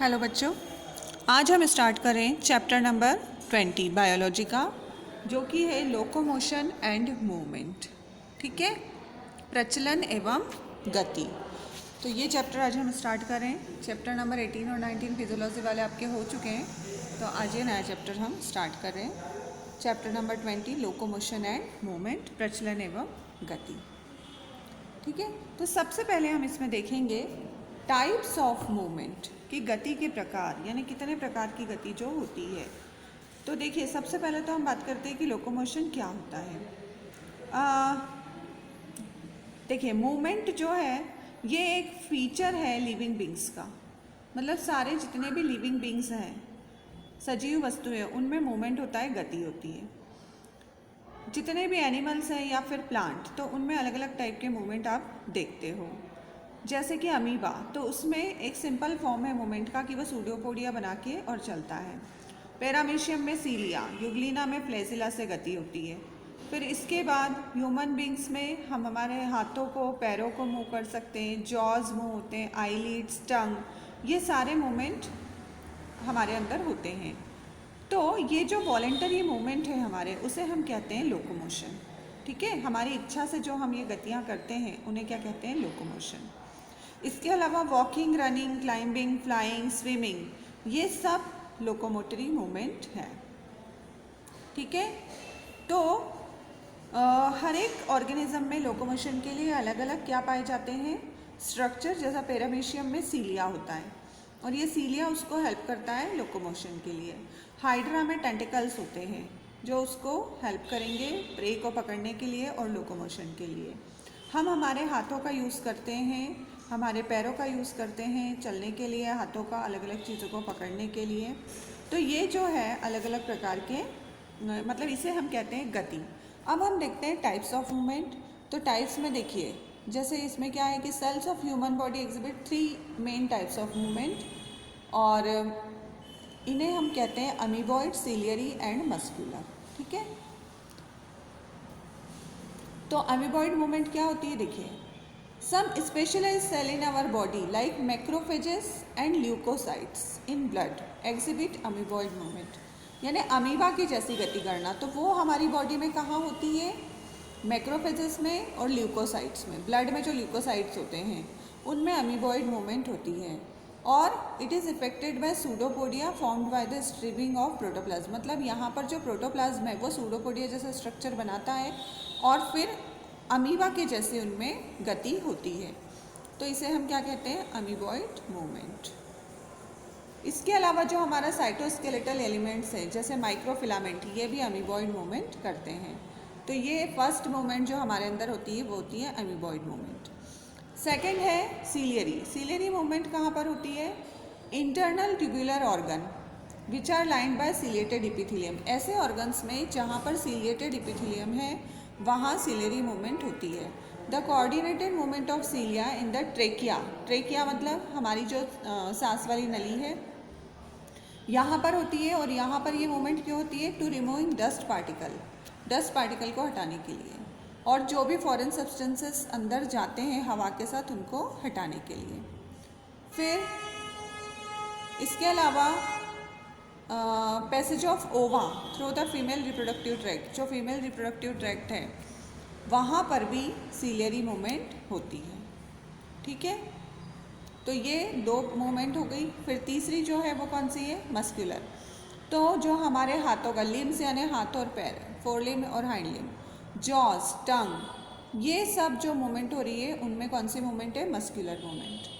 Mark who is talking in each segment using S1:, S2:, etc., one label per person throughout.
S1: Hello बच्चों, आज हम स्टार्ट करें चैप्टर नंबर 20 बायोलॉजी का, जो कि है लोकोमोशन एंड मूवमेंट। ठीक है, प्रचलन एवं गति। तो ये चैप्टर आज हम स्टार्ट करें। चैप्टर नंबर 18 और 19 फिजियोलॉजी वाले आपके हो चुके हैं, तो आज ये नया चैप्टर हम स्टार्ट कर रहे हैं। Chapter number 20 locomotion and movement, प्रचलन एवं गति। ठीक है, तो सबसे पहले हम इसमें देखेंगे टाइप्स ऑफ मूवमेंट की गति के प्रकार, यानी कितने प्रकार की गति जो होती है। तो देखिए, सबसे पहले तो हम बात करते हैं कि लोकोमोशन क्या होता है। देखिए, मूवमेंट जो है ये एक फीचर है लिविंग बींग्स का। मतलब सारे जितने भी लिविंग बींग्स हैं, सजीव वस्तुएं, उनमें मूवमेंट होता है, गति होती है। जितने भी एनिमल्स हैं या फिर प्लांट, तो उनमें अलग अलग टाइप के मूवमेंट आप देखते हो। जैसे कि अमीबा, तो उसमें एक सिंपल फॉर्म है मूवमेंट का कि वह सूडोपोडिया बना के और चलता है। पैरामीशियम में सीलिया, यूग्लिना में फ्लैजिला से गति होती है। फिर इसके बाद ह्यूमन बींग्स में हम हमारे हाथों को, पैरों को मूव कर सकते हैं, जॉज मूव होते हैं, आईलिड्स, टंग, ये सारे मूवमेंट हमारे अंदर होते हैं। तो ये जो वॉलेंटरी मूवमेंट है हमारे, उसे हम कहते हैं लोकोमोशन। ठीक है, हमारी इच्छा से जो हम ये गतियाँ करते हैं उन्हें क्या कहते हैं? लोकोमोशन। इसके अलावा walking, running, climbing, flying, swimming, ये सब लोकोमोटरी मूवमेंट है। ठीक है, तो हर एक ऑर्गेनिज्म में लोकोमोशन के लिए अलग अलग क्या पाए जाते हैं? स्ट्रक्चर। जैसा पैरामीशियम में सीलिया होता है और ये सीलिया उसको हेल्प करता है लोकोमोशन के लिए। हाइड्रा में टेंटिकल्स होते हैं जो उसको हेल्प करेंगे प्रे को पकड़ने के लिए और लोकोमोशन के लिए। हम हमारे हाथों का यूज़ करते हैं, हमारे पैरों का यूज़ करते हैं चलने के लिए, हाथों का अलग अलग चीज़ों को पकड़ने के लिए। तो ये जो है अलग अलग प्रकार के, मतलब इसे हम कहते हैं गति। अब हम देखते हैं टाइप्स ऑफ मूवमेंट। तो टाइप्स में देखिए, जैसे इसमें क्या है कि cells of human body exhibit 3 main types of movement, और इन्हें हम कहते हैं अमीबॉइड, सीलियरी एंड मस्कुलर। ठीक है, तो अमीबॉइड मूवमेंट क्या होती है? देखिए, some specialized cell in our body like macrophages and leucocytes in blood exhibit amoeboid movement. यानी अमीबा की जैसी गति करना, तो वो हमारी बॉडी में कहाँ होती है? मैक्रोफेजेस में और ल्यूकोसाइट्स में। ब्लड में जो ल्यूकोसाइट्स होते हैं उनमें अमीबॉइड मूवमेंट होती है। और it is effected by pseudopodia formed by the stripping of protoplasm. मतलब यहाँ पर जो प्रोटोप्लाज्म है वो सूडोपोडिया जैसा स्ट्रक्चर बनाता है और फिर अमीबा के जैसे उनमें गति होती है। तो इसे हम क्या कहते हैं? Amoeboid movement. इसके अलावा जो हमारा साइटोस्केलेटल एलिमेंट्स हैं जैसे माइक्रोफिलामेंट, ये भी अमीबॉइड मूवमेंट करते हैं। तो ये फर्स्ट मूवमेंट जो हमारे अंदर होती है वो होती है अमीबॉइड मूवमेंट। सेकेंड है सीलियरी। सीलियरी मूवमेंट कहाँ पर होती है? Internal tubular organ which are lined by ciliated epithelium. ऐसे ऑर्गन्स में जहाँ पर सीलिएटेड इपिथीलियम है वहाँ सीलियरी मूवमेंट होती है। The coordinated movement of सीलिया in the trachea. Trachea मतलब हमारी जो सांस वाली नली है, यहाँ पर होती है। और यहाँ पर ये मूवमेंट क्यों होती है? To removing dust particle, dust particle को हटाने के लिए, और जो भी फॉरेन सब्सटेंसेस अंदर जाते हैं हवा के साथ उनको हटाने के लिए। फिर इसके अलावा पैसेज ऑफ ओवा through the female reproductive tract, जो फीमेल रिप्रोडक्टिव ट्रैक्ट है वहाँ पर भी सीलियरी मूवमेंट होती है। ठीक है, तो ये 2 मूवमेंट हो गई। फिर तीसरी जो है वो कौन सी है? मस्कुलर। तो जो हमारे हाथों का, लिम्स यानी हाथ और पैर, फोरलिम और हाइंड लिम, जॉज, टंग, ये सब जो मूवमेंट हो रही है उनमें कौन सी मूवमेंट है? Muscular movement.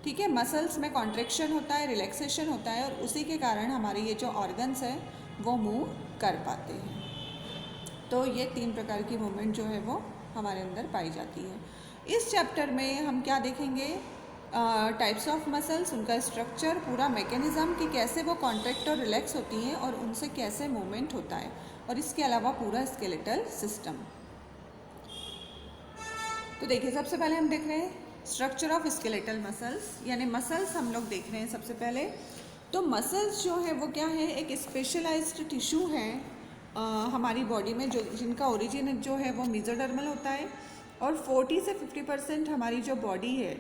S1: ठीक है, मसल्स में कॉन्ट्रैक्शन होता है, रिलैक्सेशन होता है, और उसी के कारण हमारे ये जो ऑर्गन्स हैं वो मूव कर पाते हैं। तो ये 3 प्रकार की मूवमेंट जो है वो हमारे अंदर पाई जाती है। इस चैप्टर में हम क्या देखेंगे? टाइप्स ऑफ मसल्स, उनका स्ट्रक्चर, पूरा मैकेनिज़्म कि कैसे वो कॉन्ट्रैक्ट और रिलैक्स होती हैं और उनसे कैसे मूवमेंट होता है, और इसके अलावा पूरा स्केलेटल सिस्टम। तो देखिए, सबसे पहले हम देख रहे हैं स्ट्रक्चर ऑफ स्केलेटल मसल्स, यानी मसल्स हम लोग देख रहे हैं सबसे पहले। तो मसल्स जो है वो क्या है? एक स्पेशलाइज्ड टिश्यू है हमारी बॉडी में, जो जिनका ओरिजिन जो है वो मेसोडर्मल होता है, और 40 से 50% हमारी जो बॉडी है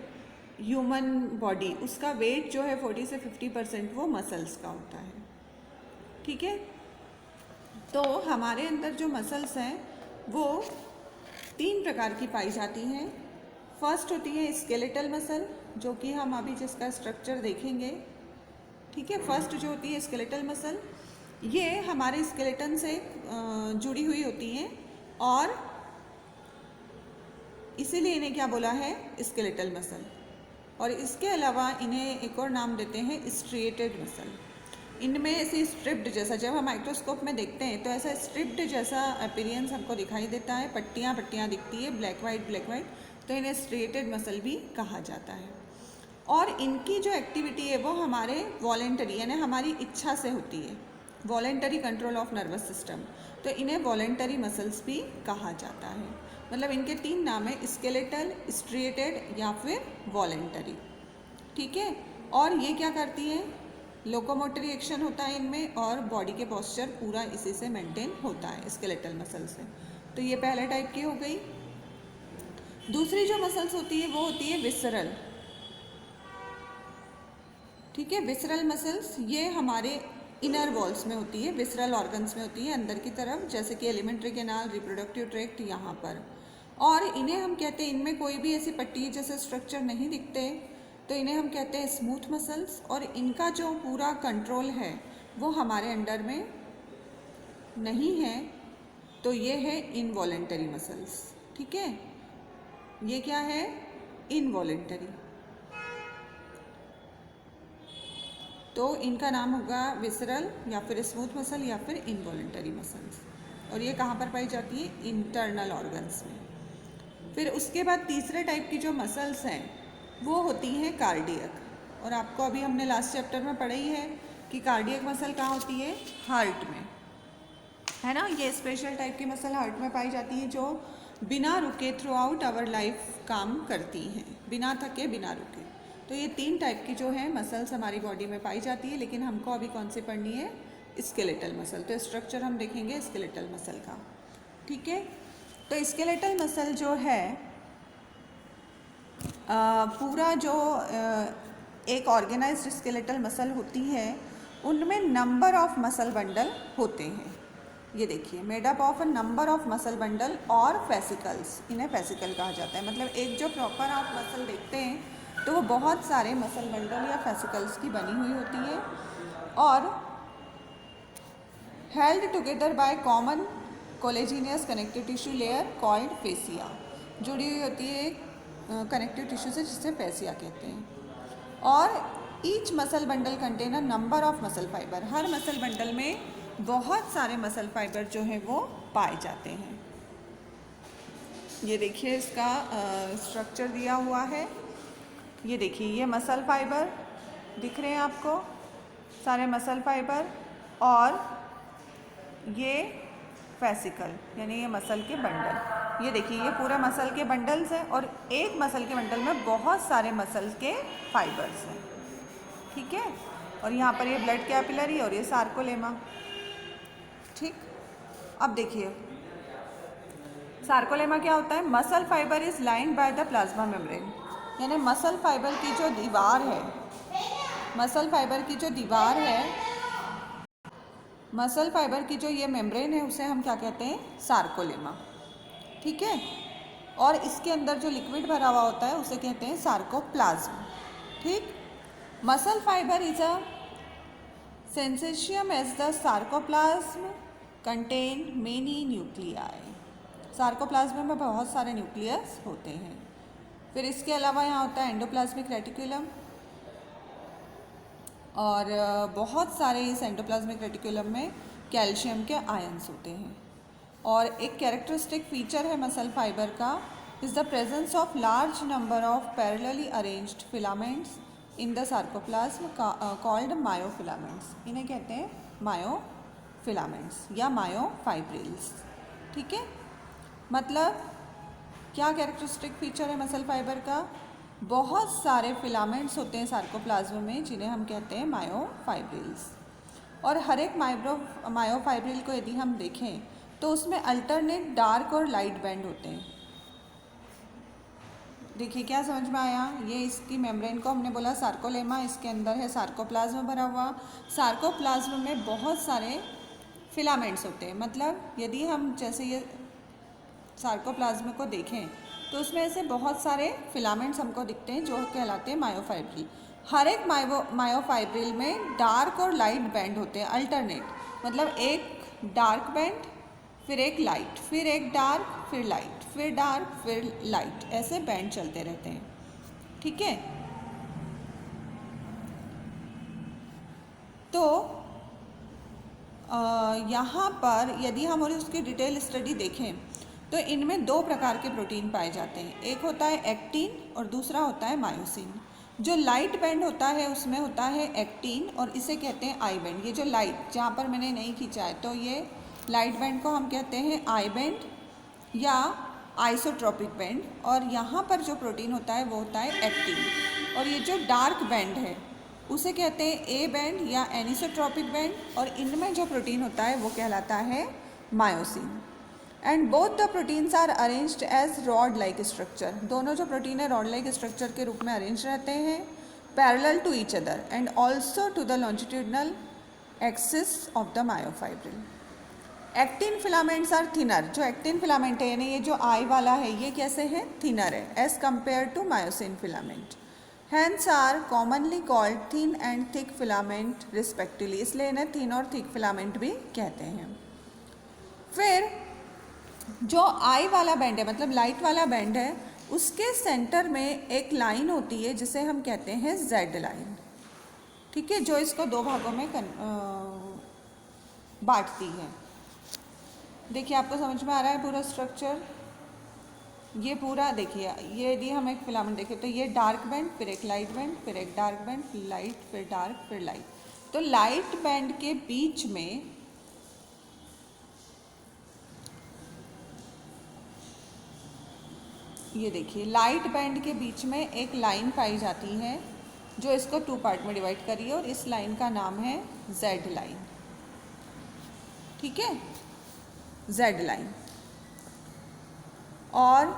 S1: ह्यूमन बॉडी, उसका वेट जो है 40 से 50% वो मसल्स का होता है। ठीक है, तो हमारे अंदर जो मसल्स हैं वो 3 प्रकार की पाई जाती हैं। फर्स्ट होती है स्केलेटल मसल, जो कि हम अभी जिसका स्ट्रक्चर देखेंगे। ठीक है, फर्स्ट जो होती है स्केलेटल मसल, ये हमारे स्केलेटन से जुड़ी हुई होती हैं और इसीलिए इन्हें क्या बोला है, स्केलेटल मसल। और इसके अलावा इन्हें एक और नाम देते हैं स्ट्रिएटेड मसल। इनमें ऐसी स्ट्रिप्ड जैसा, जब हम माइक्रोस्कोप में देखते हैं तो ऐसा स्ट्रिप्ड जैसा अपीयरेंस हमको दिखाई देता है, पट्टियाँ पट्टियाँ दिखती है, ब्लैक वाइट, तो इन्हें स्ट्रिएटेड मसल भी कहा जाता है। और इनकी जो एक्टिविटी है वो हमारे वॉलेंटरी यानी हमारी इच्छा से होती है, voluntary control of nervous system, तो इन्हें वॉलेंटरी मसल्स भी कहा जाता है। मतलब इनके 3 नाम है, स्केलेटल, स्ट्रिएटेड या फिर वॉलेंटरी। ठीक है, और ये क्या करती है, लोकोमोटरी एक्शन होता है इनमें और बॉडी के पोस्चर पूरा इसी से मेंटेन होता है, स्केलेटल मसल से। तो ये पहले टाइप की हो गई। दूसरी जो मसल्स होती है वो होती है विसरल। ठीक है, विसरल मसल्स ये हमारे इनर वॉल्स में होती है, विसरल ऑर्गन्स में होती है अंदर की तरफ, जैसे कि एलिमेंट्री कैनाल, रिप्रोडक्टिव ट्रैक्ट यहाँ पर। और इन्हें हम कहते हैं, इनमें कोई भी ऐसी पट्टी जैसे स्ट्रक्चर नहीं दिखते, तो इन्हें हम कहते हैं स्मूथ मसल्स। और इनका जो पूरा कंट्रोल है वो हमारे अंडर में नहीं है, तो ये है इनवॉलेंटरी मसल्स। ठीक है, ये क्या है, इनवॉलेंटरी। तो इनका नाम होगा विसरल या फिर स्मूथ मसल या फिर इनवॉलेंटरी मसल्स। और ये कहाँ पर पाई जाती है, इंटरनल ऑर्गन्स में। फिर उसके बाद तीसरे टाइप की जो मसल्स हैं वो होती हैं कार्डियक। और आपको अभी हमने लास्ट चैप्टर में पढ़ा ही है कि कार्डियक मसल कहाँ होती है, हार्ट में, है ना। ये स्पेशल टाइप की मसल हार्ट में पाई जाती है, जो बिना रुके थ्रू आउट आवर लाइफ काम करती हैं, बिना थके बिना रुके। तो ये 3 टाइप की जो है मसल्स हमारी बॉडी में पाई जाती है, लेकिन हमको अभी कौन सी पढ़नी है, स्केलेटल मसल। तो स्ट्रक्चर हम देखेंगे स्केलेटल मसल का। ठीक है, तो स्केलेटल मसल जो है पूरा जो एक ऑर्गेनाइज्ड स्केलेटल मसल होती है, उनमें नंबर ऑफ मसल बंडल होते हैं। ये देखिए, made up of a number of muscle bundle और फेसिकल्स, इन्हें फेसिकल कहा जाता है। मतलब एक जो प्रॉपर आप मसल देखते हैं तो वो बहुत सारे मसल बंडल या फेसिकल्स की बनी हुई होती है और held together by common collagenous connective tissue layer called fascia, जुड़ी हुई होती है कनेक्टिव टिश्यू से, जिसे फेसिया कहते हैं। और each muscle bundle contain a number of muscle fibre, her muscle bundle में बहुत सारे मसल फाइबर जो हैं वो पाए जाते हैं। ये देखिए इसका स्ट्रक्चर दिया हुआ है। ये देखिए, ये मसल फाइबर दिख रहे हैं आपको, सारे मसल फाइबर, और ये फेसिकल यानी ये मसल के बंडल। ये देखिए, ये पूरा मसल के बंडल्स हैं और एक मसल के बंडल में बहुत सारे मसल के फाइबर्स हैं। ठीक है, और यहाँ पर ये ब्लड कैपिलरी और ये सार्कोलेमा। ठीक, अब देखिए सार्कोलेमा क्या होता है, muscle fibre is lined by the plasma membrane, यानी मसल फाइबर की जो दीवार है, मसल फाइबर की जो दीवार है, मसल फाइबर की जो ये मेम्ब्रेन है उसे हम क्या कहते हैं, सार्कोलेमा। ठीक है, और इसके अंदर जो लिक्विड भरा हुआ होता है उसे कहते हैं सार्कोप्लाज्म। ठीक, muscle fibre is a syncytium as the sarcoplasm contain many nuclei, sarcoplasm में बहुत सारे न्यूक्लियस होते हैं। फिर इसके अलावा यहाँ होता है एंडोप्लाज्मिक रेटिकुलम, और बहुत सारे इस एंडोप्लाज्मिक रेटिकुलम में कैल्शियम के आयंस होते हैं। और एक कैरेक्टरिस्टिक फीचर है मसल फाइबर का is the presence of large number of parallelly arranged filaments in the sarcoplasm called myofilaments, इन्हें कहते हैं मायोफिलामेंट्स या मायोफाइब्रिल्स। ठीक है, मतलब क्या कैरेक्टरिस्टिक फीचर है मसल फाइबर का, बहुत सारे फिलामेंट्स होते हैं सार्कोप्लाज्म में जिन्हें हम कहते हैं मायोफाइब्रिल्स। और हर एक मायोफाइब्रिल को यदि हम देखें तो उसमें अल्टरनेट डार्क और लाइट बैंड होते हैं। देखिए क्या समझ में आया, ये इसकी मेम्ब्रेन को हमने बोला सार्कोलेमा, इसके अंदर है सार्कोप्लाज्म भरा हुआ। सार्कोप्लाज्म में बहुत सारे फिलामेंट्स होते हैं, मतलब यदि हम जैसे ये सार्कोप्लाज्म को देखें तो उसमें ऐसे बहुत सारे फिलामेंट्स हमको दिखते हैं जो कहलाते हैं मायोफाइब्रिल। हर एक मायोफाइब्रिल में डार्क और लाइट बैंड होते हैं अल्टरनेट, मतलब एक डार्क बैंड, फिर एक लाइट, फिर एक डार्क, फिर लाइट, फिर डार्क, फिर लाइट, ऐसे बैंड चलते रहते हैं। ठीक है, तो यहाँ पर यदि हम और उसकी डिटेल स्टडी देखें तो इनमें दो प्रकार के प्रोटीन पाए जाते हैं, एक होता है एक्टिन और दूसरा होता है मायोसिन। जो लाइट बैंड होता है उसमें होता है एक्टिन और इसे कहते हैं आई बैंड। ये जो लाइट जहाँ पर मैंने नहीं खींचा है तो ये लाइट बैंड को हम कहते हैं आई बैंड या आइसोट्रोपिक बैंड, और यहाँ पर जो प्रोटीन होता है वो होता है एक्टिन। और ये जो डार्क बैंड है उसे कहते हैं ए बैंड या एनिसोट्रोपिक बैंड, और इनमें जो प्रोटीन होता है वो कहलाता है myosin. And both the proteins are arranged as rod like structure. दोनों जो प्रोटीन है रॉड लाइक स्ट्रक्चर के रूप में अरेंज रहते हैं, parallel to each other and also to the longitudinal axis of the myofibril. Actin filaments are thinner. जो actin filament है यानी ये जो आई वाला है ये कैसे है, थिनर है as compare to myosin filament. Hence are commonly called thin and thick filament respectively, इसलिए इन्हें थिन और थिक फिलामेंट भी कहते हैं। फिर जो आई वाला बैंड है मतलब लाइट वाला बैंड है उसके सेंटर में एक लाइन होती है जिसे हम कहते हैं जेड लाइन। ठीक है, जो इसको दो भागों में बांटती है। देखिए आपको समझ में आ रहा है पूरा स्ट्रक्चर, ये पूरा देखिए, ये यदि हम एक फिलामेंट देखें तो ये डार्क बैंड, फिर एक लाइट बैंड, फिर एक डार्क बैंड, फिर लाइट, फिर डार्क, फिर लाइट। तो लाइट बैंड के बीच में ये देखिए लाइट बैंड के बीच में एक लाइन पाई जाती है जो इसको टू पार्ट में डिवाइड करिए और इस लाइन का नाम है जेड लाइन। ठीक है, जेड लाइन। और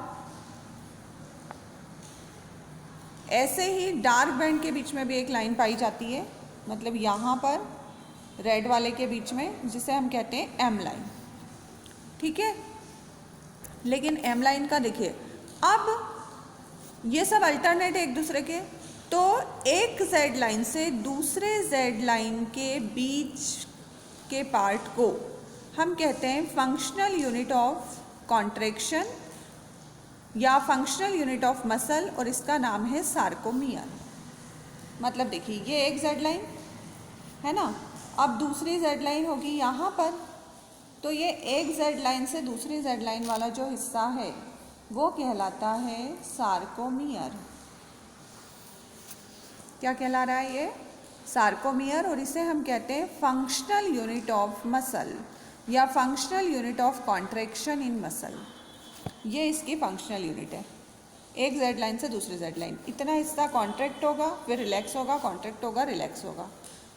S1: ऐसे ही डार्क बैंड के बीच में भी एक लाइन पाई जाती है, मतलब यहाँ पर रेड वाले के बीच में, जिसे हम कहते हैं एम लाइन। ठीक है, लेकिन एम लाइन का देखिए अब ये सब अल्टरनेट है एक दूसरे के, तो एक जेड लाइन से दूसरे जेड लाइन के बीच के पार्ट को हम कहते हैं फंक्शनल यूनिट ऑफ कॉन्ट्रैक्शन या फंक्शनल यूनिट ऑफ मसल, और इसका नाम है सार्कोमियर। मतलब देखिए ये एक जेड लाइन है ना, अब दूसरी जेड लाइन होगी यहाँ पर, तो ये एक जेड लाइन से दूसरी जेड लाइन वाला जो हिस्सा है वो कहलाता है सार्कोमियर। क्या कहला रहा है ये, सार्कोमियर, और इसे हम कहते हैं फंक्शनल यूनिट ऑफ मसल या functional unit of contraction in muscle. ये इसकी फंक्शनल यूनिट है, एक जेड लाइन से दूसरी जेड लाइन, इतना हिस्सा कॉन्ट्रैक्ट होगा फिर रिलैक्स होगा, कॉन्ट्रैक्ट होगा रिलैक्स होगा।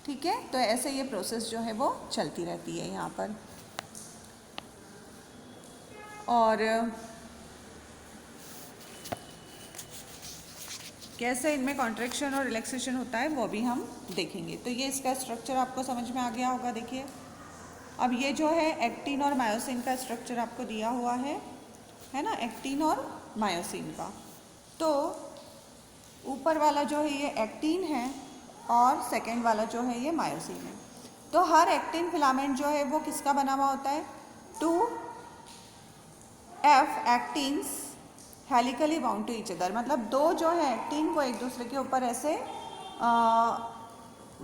S1: ठीक है, तो ऐसे ये प्रोसेस जो है वो चलती रहती है यहाँ पर। और कैसे इनमें कॉन्ट्रैक्शन और रिलैक्सेशन होता है वो भी हम देखेंगे। तो ये इसका स्ट्रक्चर आपको समझ में आ गया होगा। देखिए अब ये जो है एक्टिन और मायोसिन का स्ट्रक्चर आपको दिया हुआ है ना, एक्टिन और मायोसिन का। तो ऊपर वाला जो है ये एक्टिन है और सेकंड वाला जो है ये मायोसिन है। तो हर एक्टिन फिलामेंट जो है वो किसका बना हुआ होता है, 2F actins helically bound to each other, मतलब दो जो है एक्टिन वो एक दूसरे के ऊपर ऐसे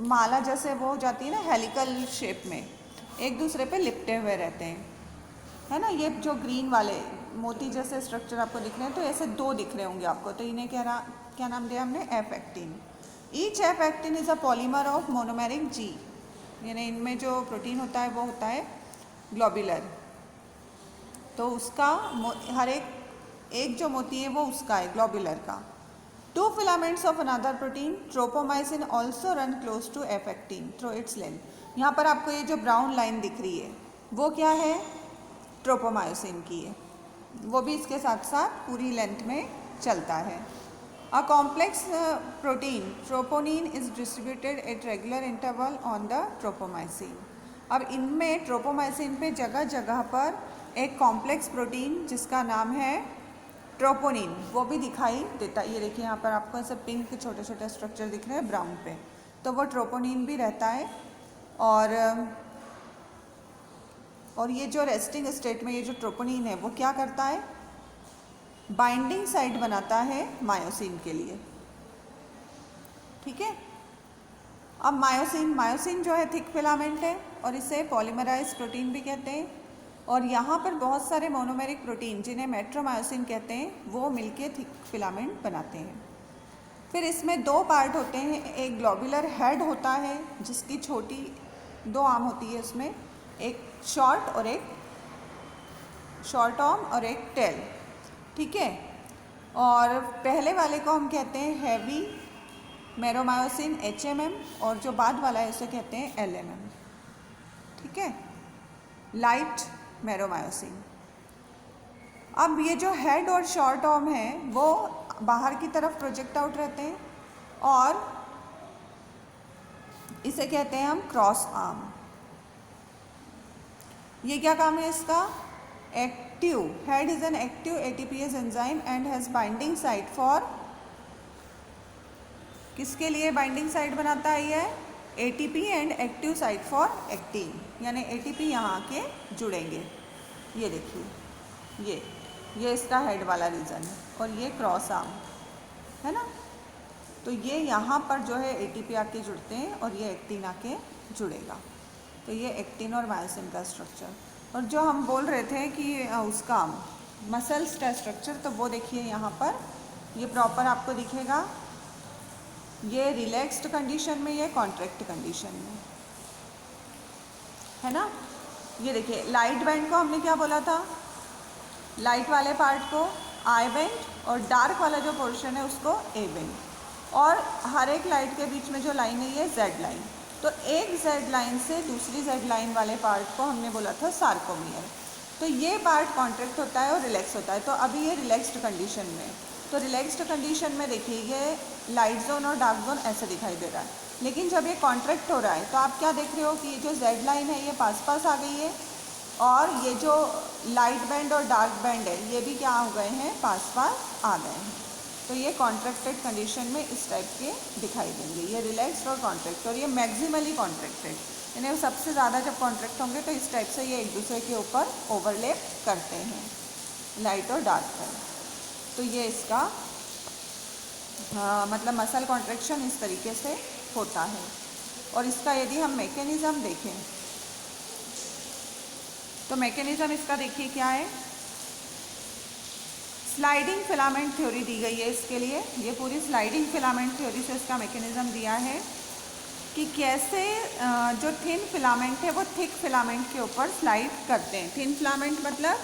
S1: माला जैसे वो हो जाती है ना, हेलिकल शेप में एक दूसरे पे लिपटे हुए रहते हैं, है ना। ये जो ग्रीन वाले मोती जैसे स्ट्रक्चर आपको दिख रहे हैं, तो ऐसे दो दिख रहे होंगे आपको, तो इन्हें क्या नाम दिया हमने, F actin. Each F actin is a polymer of monomeric जी, यानी इनमें जो प्रोटीन होता है वो होता है ग्लोबुलर। तो उसका हर एक जो मोती है वो उसका है ग्लोबुलर का। Two filaments of another protein tropomyosin also run close to F actin through its length. यहाँ पर आपको ये जो ब्राउन लाइन दिख रही है वो क्या है, ट्रोपोमायोसिन की है, वो भी इसके साथ साथ पूरी लेंथ में चलता है। A complex protein troponin is distributed at regular interval on the ट्रोपोमाइसिन। अब इनमें ट्रोपोमाइसिन पे जगह जगह पर एक कॉम्प्लेक्स प्रोटीन जिसका नाम है ट्रोपोनिन वो भी दिखाई देता है। ये देखिए यहाँ पर आपको ऐसे पिंक छोटे छोटे स्ट्रक्चर दिख रहे हैं ब्राउन पे, तो वो ट्रोपोनिन भी रहता है। और ये जो रेस्टिंग स्टेट में ये जो ट्रोपोनिन है वो क्या करता है, बाइंडिंग साइट बनाता है मायोसिन के लिए। ठीक है। अब मायोसिन जो है थिक फिलामेंट है और इसे पॉलीमराइज प्रोटीन भी कहते हैं। और यहाँ पर बहुत सारे मोनोमेरिक प्रोटीन जिन्हें मेट्रोमायोसिन कहते हैं वो मिलके थिक फिलामेंट बनाते हैं। फिर इसमें दो पार्ट होते हैं, एक ग्लोबुलर हेड होता है जिसकी छोटी दो आर्म होती है, उसमें एक शॉर्ट आर्म और एक टेल। ठीक है। और पहले वाले को हम कहते हैं हैवी मेरोमायोसिन HMM और जो बाद वाला है उसे कहते हैं LMM। ठीक है, लाइट मेरोमायोसिन। अब ये जो हेड और शॉर्ट आर्म है वो बाहर की तरफ प्रोजेक्ट आउट रहते हैं और इसे कहते हैं हम क्रॉस आर्म। ये क्या काम है इसका, active, head is an active ATPase enzyme and has binding site for, किसके लिए बाइंडिंग साइट बनाता है ये, ATP and active site for actin, यानी ATP यहाँ आके जुड़ेंगे। ये देखिए ये इसका हेड वाला रीजन है और ये क्रॉस आर्म है ना, तो ये यहाँ पर जो है ATP आके जुड़ते हैं और ये एक्टिन आके जुड़ेगा। तो ये एक्टिन और मायोसिन का स्ट्रक्चर। और जो हम बोल रहे थे कि उसका मसल्स का स्ट्रक्चर, तो वो देखिए यहाँ पर ये प्रॉपर आपको दिखेगा, ये रिलैक्स्ड कंडीशन में, ये कॉन्ट्रैक्ट कंडीशन में, है ना। ये देखिए लाइट बैंड को हमने क्या बोला था, लाइट वाले पार्ट को आई बैंड और डार्क वाला जो पोर्शन है उसको ए बैंड। और हर एक लाइट के बीच में जो लाइन है ये जेड लाइन, तो एक जेड लाइन से दूसरी जेड लाइन वाले पार्ट को हमने बोला था सार्कोमियर। तो ये पार्ट कॉन्ट्रैक्ट होता है और रिलैक्स होता है। तो अभी ये रिलैक्स्ड कंडीशन में, तो रिलैक्स्ड कंडीशन में देखिए ये लाइट जोन और डार्क जोन ऐसे दिखाई दे रहा है। लेकिन जब ये कॉन्ट्रैक्ट हो रहा है तो आप क्या देख रहे हो कि ये जो जेड लाइन है ये पास पास आ गई है और ये जो लाइट बैंड और डार्क बैंड है ये भी क्या हो गए हैं, पास पास आ गए हैं। तो ये कॉन्ट्रैक्टेड कंडीशन में इस टाइप के दिखाई देंगे, ये रिलैक्स्ड और कॉन्ट्रैक्ट, और ये मैक्सिमली कॉन्ट्रैक्टेड, यानी सबसे ज़्यादा जब कॉन्ट्रैक्ट होंगे तो इस टाइप से ये एक दूसरे के ऊपर ओवरलैप करते हैं, लाइट और डार्क बैंड। तो ये इसका मतलब मसल कॉन्ट्रैक्शन इस तरीके से होता है। और इसका यदि हम मैकेनिज़्म देखें तो मैकेनिज़्म इसका देखिए क्या है, स्लाइडिंग फिलामेंट थ्योरी दी गई है इसके लिए। ये पूरी स्लाइडिंग फिलामेंट थ्योरी से इसका मैकेनिज़्म दिया है कि कैसे जो थिन फिलामेंट है वो थिक फिलामेंट के ऊपर स्लाइड करते हैं। थिन फिलामेंट मतलब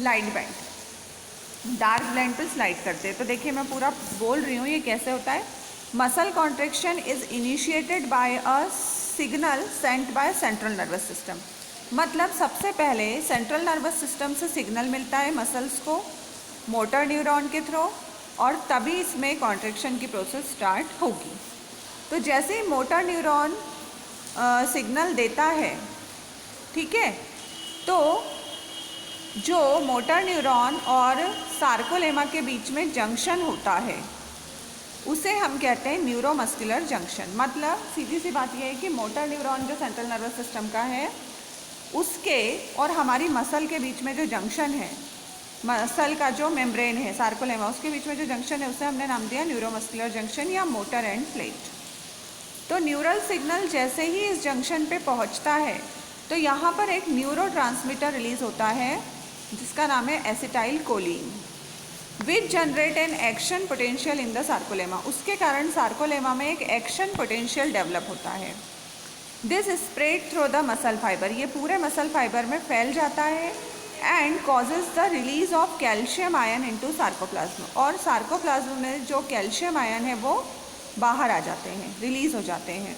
S1: लाइट बैंड, डार्क बैंड पे स्लाइड करते हैं। तो देखिए मैं पूरा बोल रही हूँ ये कैसे होता है। Muscle contraction is initiated by a signal sent by central nervous system. मतलब सबसे पहले सेंट्रल नर्वस सिस्टम से सिग्नल मिलता है मसल्स को मोटर न्यूरॉन के थ्रू, और तभी इसमें कॉन्ट्रैक्शन की प्रोसेस स्टार्ट होगी। तो जैसे ही मोटर न्यूरॉन सिग्नल देता है, ठीक है, तो जो मोटर न्यूरॉन और सार्कोलेमा के बीच में जंक्शन होता है उसे हम कहते हैं न्यूरोमस्कुलर जंक्शन। मतलब सीधी सी बात यह है कि मोटर न्यूरॉन जो सेंट्रल नर्वस सिस्टम का है उसके और हमारी मसल के बीच में जो जंक्शन है, मसल का जो मेम्ब्रेन है सार्कोलेमा, उसके बीच में जो जंक्शन है उसे हमने नाम दिया न्यूरोमस्कुलर जंक्शन या मोटर एंड प्लेट। तो न्यूरल सिग्नल जैसे ही इस जंक्शन पे पहुंचता है तो यहाँ पर एक न्यूरोट्रांसमीटर रिलीज होता है जिसका नाम है acetyl choline, which generate an action potential in the sarcolemma. उसके कारण सार्कोलेमा में एक एक्शन पोटेंशियल डेवलप होता है। This spread through the muscle fibre, ये पूरे मसल फाइबर में फैल जाता है and causes the release of calcium ion into sarcoplasm. और सार्कोप्लाज्म में जो कैल्शियम आयन है वो बाहर आ जाते हैं, रिलीज हो जाते हैं।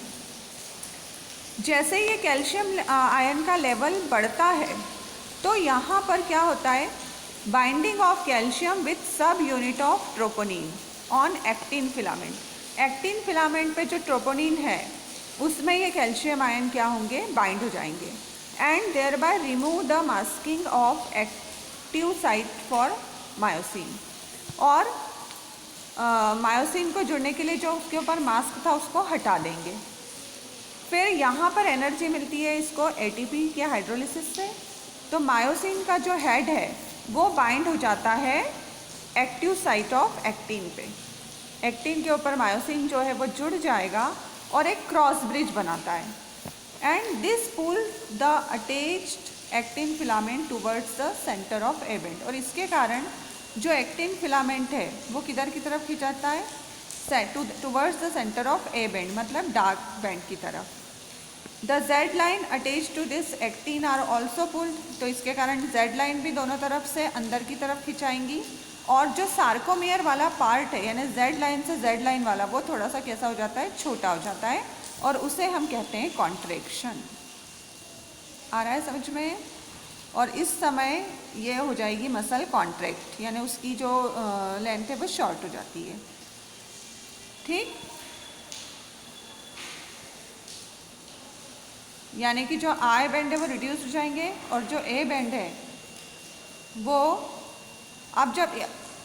S1: जैसे ये कैल्शियम आयन का लेवल बढ़ता है तो यहाँ पर क्या होता है, बाइंडिंग ऑफ कैल्शियम विथ सब unit of troponin on actin filament. Actin filament पे जो ट्रोपोनिन है उसमें ये कैल्शियम आयन क्या होंगे, बाइंड हो जाएंगे and thereby remove the masking of active site for myosin. और मायोसिन को जुड़ने के लिए जो उसके ऊपर मास्क था उसको हटा देंगे। फिर यहाँ पर एनर्जी मिलती है इसको एटीपी के हाइड्रोलिसिस से। तो मायोसिन का जो हेड है वो बाइंड हो जाता है एक्टिव साइट ऑफ एक्टिन पे। एक्टिन के ऊपर मायोसिन जो है वो जुड़ जाएगा और एक क्रॉस ब्रिज बनाता है and this pull the attached actin filament towards the centre of A band. और इसके कारण जो एक्टिन फिलामेंट है वो किधर की तरफ खिंचाता है, towards the centre of A band, मतलब डार्क बैंड की तरफ। The Z line attach to this actin are also pulled. तो इसके कारण जेड लाइन भी दोनों तरफ से अंदर की तरफ खिंचाएंगी और जो सार्कोमेयर वाला पार्ट है यानी जेड लाइन से जेड लाइन वाला वो थोड़ा सा कैसा हो जाता है, छोटा हो जाता है और उसे हम कहते हैं कॉन्ट्रैक्शन। आ रहा है समझ में? और इस समय ये हो जाएगी मसल कॉन्ट्रैक्ट यानी उसकी जो लेंथ है वो शॉर्ट हो जाती है। ठीक, यानी कि जो आई बैंड है वो रिड्यूस हो जाएंगे और जो ए बैंड है वो अब जब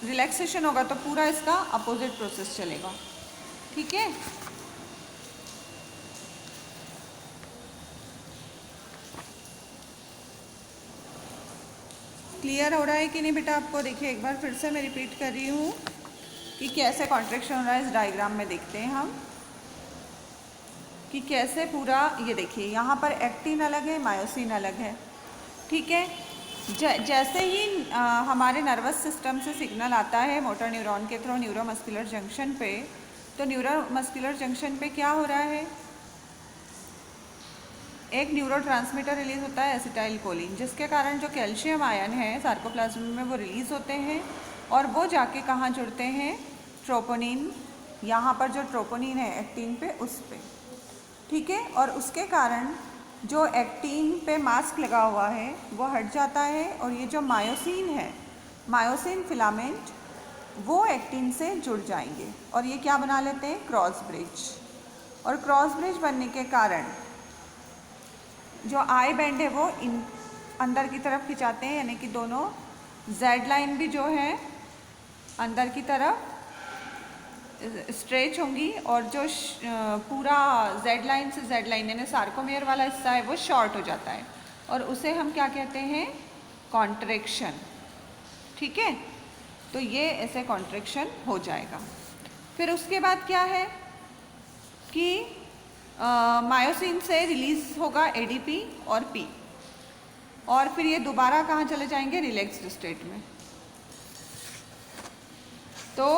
S1: रिलैक्सेशन होगा तो पूरा इसका अपोजिट प्रोसेस चलेगा। ठीक है, क्लियर हो रहा है कि नहीं बेटा आपको? देखिए एक बार फिर से मैं रिपीट कर रही हूँ कि कैसे कॉन्ट्रैक्शन हो रहा है। इस डायग्राम में देखते हैं हम कि कैसे पूरा, ये देखिए यहाँ पर एक्टिन अलग है, मायोसिन अलग है। ठीक है, जैसे ही हमारे नर्वस सिस्टम से सिग्नल आता है मोटर न्यूरॉन के थ्रू न्यूरोमस्कुलर जंक्शन पे, तो न्यूरोमस्कुलर जंक्शन पे क्या हो रहा है, एक न्यूरोट्रांसमीटर रिलीज होता है एसिटाइल कोलिन, जिसके कारण जो कैल्शियम आयन है सार्कोप्लाज्म में वो रिलीज़ होते हैं और वो जाके कहाँ जुड़ते हैं, ट्रोपोनिन, यहाँ पर जो ट्रोपोनिन है एक्टिन पे उस पे। ठीक है, और उसके कारण जो एक्टिन पे मास्क लगा हुआ है वो हट जाता है और ये जो मायोसिन है, मायोसिन फिलामेंट, वो एक्टिन से जुड़ जाएंगे और ये क्या बना लेते हैं, क्रॉस ब्रिज। और क्रॉस ब्रिज बनने के कारण जो आई बैंड है वो अंदर की तरफ खिंचाते हैं यानी कि दोनों जेड लाइन भी जो है अंदर की तरफ स्ट्रेच होंगी और जो पूरा जेड लाइन से जेड लाइन यानी सार्कोमेयर वाला हिस्सा है वो शॉर्ट हो जाता है और उसे हम क्या कहते हैं, कॉन्ट्रैक्शन। ठीक है, तो ये ऐसे कॉन्ट्रैक्शन हो जाएगा। फिर उसके बाद क्या है कि मायोसिन से रिलीज होगा एडीपी और पी और फिर ये दोबारा कहाँ चले जाएंगे, रिलैक्स्ड स्टेट में। तो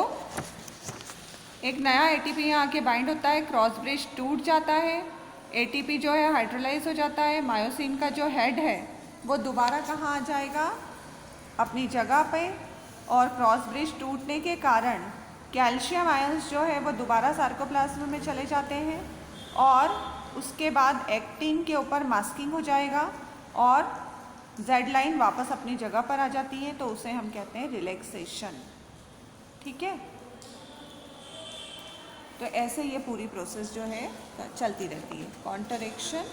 S1: एक नया एटीपी यहाँ आके बाइंड होता है, क्रॉस ब्रिज टूट जाता है, एटीपी जो है हाइड्रोलाइज हो जाता है, मायोसिन का जो हेड है वो दोबारा कहाँ आ जाएगा, अपनी जगह पे, और क्रॉस ब्रिज टूटने के कारण कैल्शियम आयंस जो है वो दोबारा सार्कोप्लाज्म में चले जाते हैं और उसके बाद एक्टिन के ऊपर मास्किंग हो जाएगा और जेड लाइन वापस अपनी जगह पर आ जाती है, तो उसे हम कहते हैं रिलैक्सेशन। ठीक है, तो ऐसे ये पूरी प्रोसेस जो है चलती रहती है, कॉन्ट्रैक्शन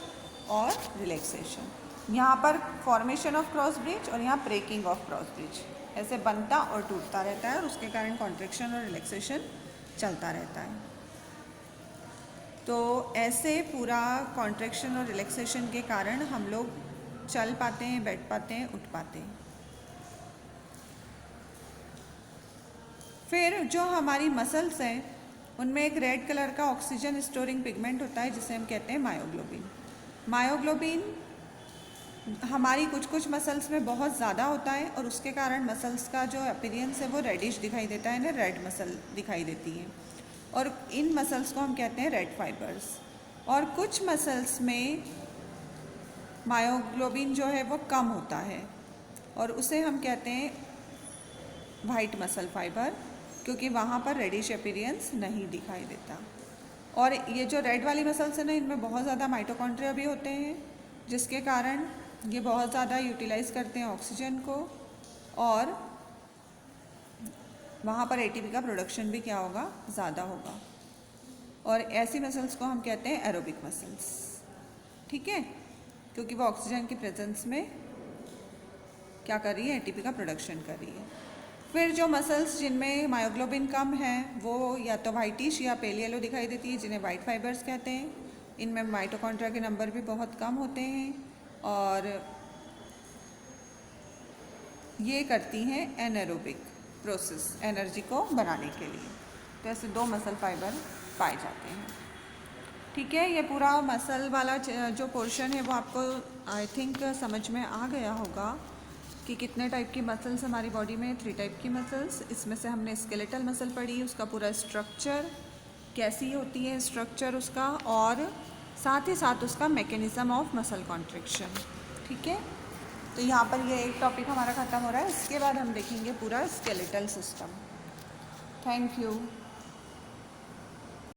S1: और रिलैक्सेशन। यहाँ पर फॉर्मेशन ऑफ क्रॉस ब्रिज और यहाँ ब्रेकिंग ऑफ क्रॉस ब्रिज, ऐसे बनता और टूटता रहता है और उसके कारण कॉन्ट्रैक्शन और रिलैक्सेशन चलता रहता है। तो ऐसे पूरा कॉन्ट्रैक्शन और रिलैक्सेशन के कारण हम लोग चल पाते हैं, बैठ पाते हैं, उठ पाते हैं। फिर जो हमारी मसल्स हैं उनमें एक रेड कलर का ऑक्सीजन स्टोरिंग पिगमेंट होता है जिसे हम कहते हैं मायोग्लोबिन। मायोग्लोबिन हमारी कुछ कुछ मसल्स में बहुत ज़्यादा होता है और उसके कारण मसल्स का जो अपीयरेंस है वो रेडिश दिखाई देता है ना, रेड मसल दिखाई देती है और इन मसल्स को हम कहते हैं रेड फाइबर्स। और कुछ मसल्स में मायोग्लोबिन जो है वो कम होता है और उसे हम कहते हैं वाइट मसल फाइबर, क्योंकि वहाँ पर रेडिश अपीयरेंस नहीं दिखाई देता। और ये जो रेड वाली मसल्स है ना, इनमें बहुत ज़्यादा माइटोकॉन्ड्रिया भी होते हैं जिसके कारण ये बहुत ज़्यादा यूटिलाइज़ करते हैं ऑक्सीजन को और वहाँ पर एटीपी का प्रोडक्शन भी क्या होगा, ज़्यादा होगा। और ऐसी मसल्स को हम कहते हैं एरोबिक मसल्स, ठीक है, क्योंकि वो ऑक्सीजन की प्रेजेंस में क्या कर रही है, एटीपी का प्रोडक्शन कर रही है। फिर जो मसल्स जिनमें मायोग्लोबिन कम है वो या तो वाइटिश या पेल येलो दिखाई देती है, जिन्हें वाइट फाइबर्स कहते हैं। इनमें माइटोकॉन्ड्रिया के नंबर भी बहुत कम होते हैं और ये करती हैं एनारोबिक प्रोसेस, एनर्जी को बनाने के लिए। तो ऐसे दो मसल फाइबर पाए जाते हैं, ठीक है। ये पूरा मसल वाला जो पोर्शन है वो आपको आई थिंक समझ में आ गया होगा कि कितने टाइप की मसल्स हमारी बॉडी में, 3 टाइप की मसल्स। इसमें से हमने स्केलेटल मसल पढ़ी, उसका पूरा स्ट्रक्चर कैसी होती है, स्ट्रक्चर उसका, और साथ ही साथ उसका मैकेनिज्म ऑफ मसल कॉन्ट्रैक्शन, ठीक है। तो यहाँ पर ये एक टॉपिक हमारा ख़त्म हो रहा है। इसके बाद हम देखेंगे पूरा स्केलेटल सिस्टम। Thank you.